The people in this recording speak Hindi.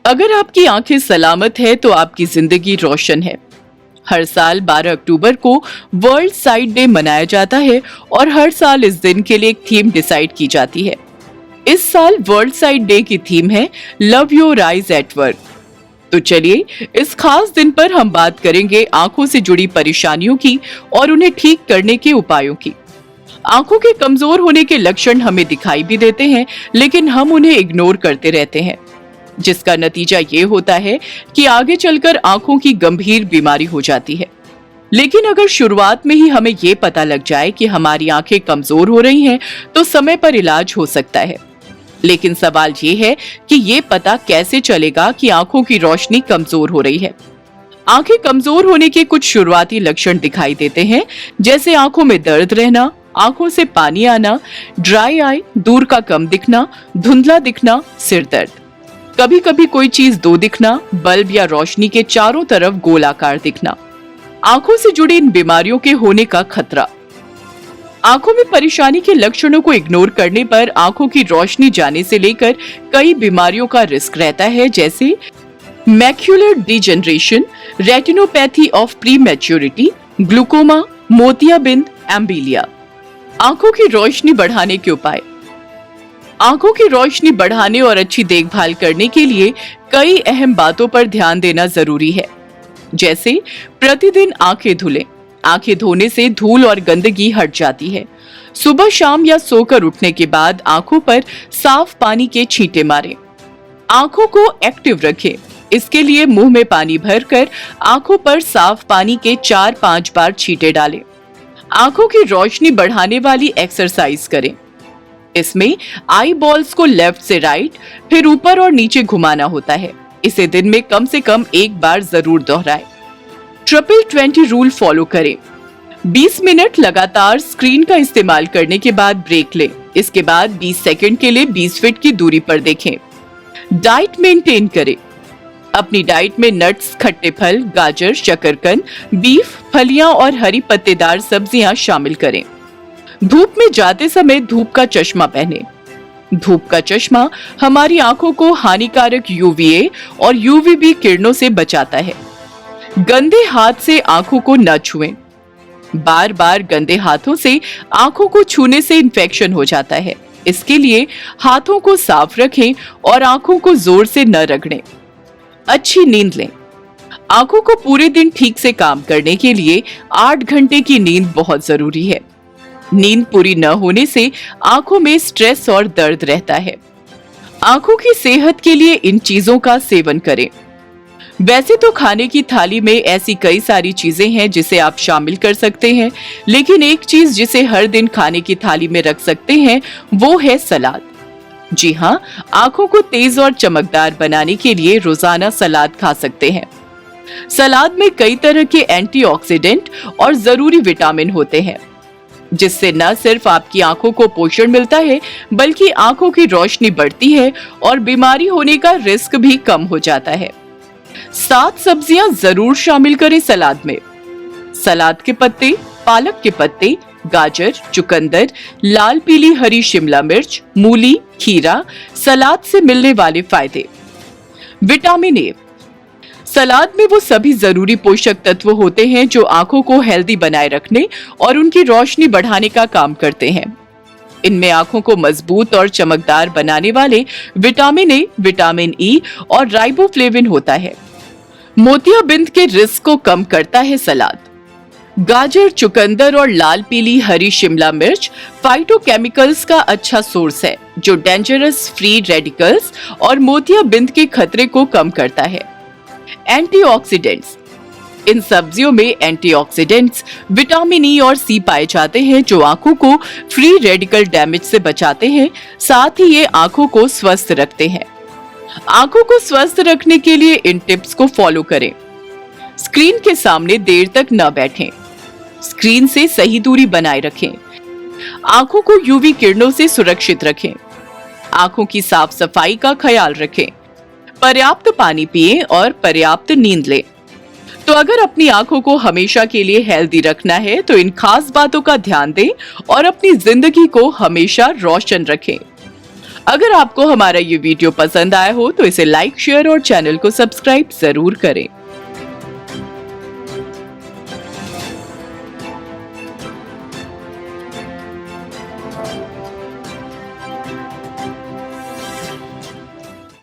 अगर आपकी आंखें सलामत है तो आपकी जिंदगी रोशन है। हर साल 12 अक्टूबर को वर्ल्ड साइट डे मनाया जाता है और हर साल इस दिन के लिए एक थीम डिसाइड की जाती है। इस साल वर्ल्ड साइट डे की थीम है love your eyes at work. तो चलिए इस खास दिन पर हम बात करेंगे आंखों से जुड़ी परेशानियों की और उन्हें ठीक करने के उपायों की। आंखों के कमजोर होने के लक्षण हमें दिखाई भी देते हैं, लेकिन हम उन्हें इग्नोर करते रहते हैं, जिसका नतीजा ये होता है कि आगे चलकर आंखों की गंभीर बीमारी हो जाती है। लेकिन अगर शुरुआत में ही हमें ये पता लग जाए कि हमारी आंखें कमजोर हो रही हैं, तो समय पर इलाज हो सकता है। लेकिन सवाल ये है कि ये पता कैसे चलेगा कि आंखों की रोशनी कमजोर हो रही है। आंखें कमजोर होने के कुछ शुरुआती लक्षण दिखाई देते हैं, जैसे आंखों में दर्द रहना, आंखों से पानी आना, ड्राई आई, दूर का कम दिखना, धुंधला दिखना, सिर दर्द, कभी कभी कोई चीज दो दिखना, बल्ब या रोशनी के चारों तरफ गोलाकार दिखना। आंखों से जुड़ी इन बीमारियों के होने का खतरा। आंखों में परेशानी के लक्षणों को इग्नोर करने पर आंखों की रोशनी जाने से लेकर कई बीमारियों का रिस्क रहता है, जैसे macular degeneration, retinopathy of prematurity, glaucoma, मोतियाबिंद, एम्बिलिया। आंखों की रोशनी बढ़ाने के उपाय। आंखों की रोशनी बढ़ाने और अच्छी देखभाल करने के लिए कई अहम बातों पर ध्यान देना जरूरी है, जैसे प्रतिदिन आंखें धुलें। आंखें धोने से धूल और गंदगी हट जाती है। सुबह शाम या सोकर उठने के बाद आंखों पर साफ पानी के छींटे मारें। आंखों को एक्टिव रखें। इसके लिए मुंह में पानी भरकर आंखों पर साफ पानी के 4-5 बार छींटे डालें। आंखों की रोशनी बढ़ाने वाली एक्सरसाइज करें। इसमें आई बॉल्स को लेफ्ट से राइट, फिर ऊपर और नीचे घुमाना होता है। इसे दिन में कम से कम एक बार जरूर दोहराएं। 20-20 रूल फॉलो करें। 20 मिनट लगातार स्क्रीन का इस्तेमाल करने के बाद ब्रेक लें। इसके बाद 20 सेकंड के लिए 20 फीट की दूरी पर देखें। डाइट मेंटेन करें। अपनी डाइट में नट्स, खट्टे फल, गाजर, शकरकंद, बीफ, फलियां और हरी पत्तेदार सब्जियां शामिल करें। धूप में जाते समय धूप का चश्मा पहने। धूप का चश्मा हमारी आंखों को हानिकारक यूवीए और यूवीबी किरणों से बचाता है। गंदे हाथ से आंखों को न छुएं। बार बार गंदे हाथों से आंखों को छूने से इन्फेक्शन हो जाता है। इसके लिए हाथों को साफ रखें और आंखों को जोर से न रगड़ें। अच्छी नींद लें। आंखों को पूरे दिन ठीक से काम करने के लिए 8 घंटे की नींद बहुत जरूरी है। नींद पूरी न होने से आंखों में स्ट्रेस और दर्द रहता है। आंखों की सेहत के लिए इन चीजों का सेवन करें। वैसे तो खाने की थाली में ऐसी कई सारी चीजें हैं जिसे आप शामिल कर सकते हैं, लेकिन एक चीज जिसे हर दिन खाने की थाली में रख सकते हैं वो है सलाद। जी हाँ, आंखों को तेज और चमकदार बनाने के लिए रोजाना सलाद खा सकते हैं। सलाद में कई तरह के एंटीऑक्सीडेंट और जरूरी विटामिन होते हैं, जिससे न सिर्फ आपकी आंखों को पोषण मिलता है, बल्कि आंखों की रोशनी बढ़ती है और बीमारी होने का रिस्क भी कम हो जाता है। 7 सब्जियां जरूर शामिल करें सलाद में। सलाद के पत्ते, पालक के पत्ते, गाजर, चुकंदर, लाल पीली हरी शिमला मिर्च, मूली, खीरा। सलाद से मिलने वाले फायदे। Vitamin A. सलाद में वो सभी जरूरी पोषक तत्व होते हैं जो आंखों को हेल्दी बनाए रखने और उनकी रोशनी बढ़ाने का काम करते हैं। इनमें आंखों को मजबूत और चमकदार बनाने वाले विटामिन ए, विटामिन ई और राइबोफ्लेविन होता है। मोतियाबिंद के रिस्क को कम करता है सलाद। गाजर, चुकंदर और लाल पीली हरी शिमला मिर्च फाइटोकेमिकल्स का अच्छा सोर्स है, जो डेंजरस फ्री रेडिकल्स और मोतियाबिंद के खतरे को कम करता है। एंटीऑक्सीडेंट्स। इन सब्जियों में एंटीऑक्सीडेंट्स, विटामिन ई और सी पाए जाते हैं, जो आंखों को फ्री रेडिकल डैमेज से बचाते हैं। साथ ही ये आंखों को स्वस्थ रखते हैं। आंखों को स्वस्थ रखने के लिए इन टिप्स को फॉलो करें। स्क्रीन के सामने देर तक न बैठें। स्क्रीन से सही दूरी बनाए रखें। आंखों को यूवी किरणों से सुरक्षित रखें। आंखों की साफ सफाई का ख्याल रखें। पर्याप्त पानी पिएं और पर्याप्त नींद लें। तो अगर अपनी आंखों को हमेशा के लिए हेल्दी रखना है तो इन खास बातों का ध्यान दें और अपनी जिंदगी को हमेशा रोशन रखें। अगर आपको हमारा ये वीडियो पसंद आया हो तो इसे लाइक, शेयर और चैनल को सब्सक्राइब जरूर करें।